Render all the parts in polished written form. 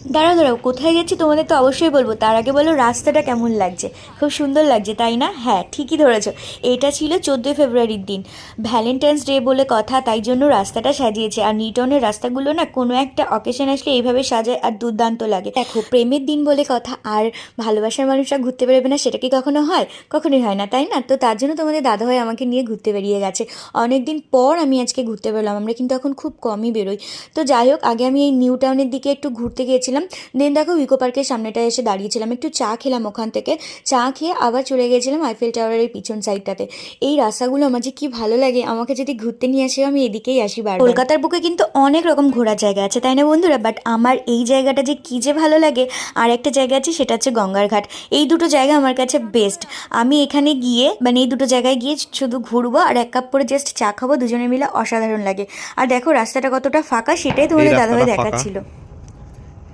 দাঁড়াও দাঁড়াও, কোথায় যাচ্ছি তোমাদের তো অবশ্যই বলবো, তার আগে বলো রাস্তাটা কেমন লাগছে। খুব সুন্দর লাগছে তাই না? হ্যাঁ ঠিকই ধরেছো। এটা ছিল 14 ফেব্রুয়ারির দিন, ভ্যালেন্টাইন্স ডে বলে কথা, তাই জন্য রাস্তাটা সাজিয়েছে। আর নিউটাউনের রাস্তাগুলো না কোনো একটা অকেশন আসলে এইভাবে সাজায় আর দুর্দান্ত লাগে। দেখো, প্রেমের দিন বলে কথা, আর ভালোবাসার মানুষরা ঘুরতে বেরোবে না সেটা কি কখনো হয়? কখনোই হয় না, তাই না? তো তার জন্য তোমাদের দাদাভাই আমাকে নিয়ে ঘুরতে বেরিয়ে গেছে। অনেক দিন পর আমি আজকে ঘুরতে বেরোলাম, আমরা কিন্তু এখন খুব কমই বেরোই। তো যাই হোক, আগে আমি এই নিউ টাউনের দিকে একটু ঘুরতে গিয়েছিলাম। দেন দেখো ইকো পার্কের সামনেটায় এসে দাঁড়িয়েছিলাম, একটু চা খেলাম ওখান থেকে। চা খেয়ে আবার চলে গিয়েছিলাম আইফেল টাওয়ারের পিছন সাইডটাতে। এই রাস্তাগুলো আমার যে কি ভালো লাগে, আমাকে যদি ঘুরতে নিয়ে আসে আমি এদিকেই আসি বারবার। কলকাতার বুকে কিন্তু অনেক রকম ঘোরার জায়গা আছে তাই না বন্ধুরা, বাট আমার এই জায়গাটা যে কী যে ভালো লাগে। আর একটা জায়গা আছে, সেটা হচ্ছে গঙ্গার ঘাট। এই দুটো জায়গা আমার কাছে বেস্ট। আমি এখানে গিয়ে মানে এই দুটো জায়গায় গিয়ে শুধু ঘুরবো আর 1 কাপ করে জাস্ট চা খাবো, দুজনে মিলে অসাধারণ লাগে। আর দেখো রাস্তাটা কতটা ফাঁকা, সেটাই এই তোমাদের দাদাভাই রাস্তাটা ফাঁকা, দেখাচ্ছিল।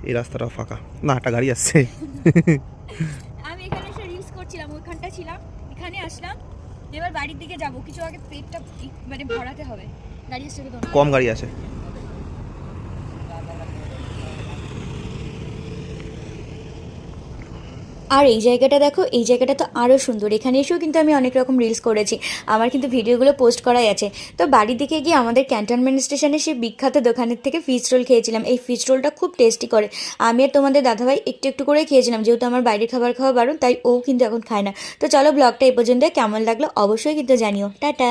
এই রাস্তাটা ফাঁকা না, একটা গাড়ি আসছে। আমি এখানে এসে রিলস করছিলাম, ওইখানটা ছিলাম, এখানে আসলাম। এবার বাড়ির দিকে যাব, কিছু আগে পেটটা মানে ভরাতে হবে। গাড়ি এসে তো কম গাড়ি আছে। আর এই জায়গাটা দেখো, এই জায়গাটা তো আরও সুন্দর। এখানে এসেও কিন্তু আমি অনেক রকম রিলস করেছি, আমার কিন্তু ভিডিওগুলো পোস্ট করাই আছে। তো বাড়ির দিকে গিয়ে আমাদের ক্যান্টনমেন্ট স্টেশনে সেই বিখ্যাত দোকানের থেকে ফিশ রোল খেয়েছিলাম। এই ফিশ রোলটা খুব টেস্টি করে। আমি আর তোমাদের দাদাভাই একটু একটু করে খেয়েছিলাম, যেহেতু আমার বাইরের খাবার খাওয়া বারণ, তাই ও কিন্তু এখন খায় না। তো চলো, ব্লগটা এই পর্যন্ত, কেমন লাগলো অবশ্যই কিন্তু জানিও। টাটা।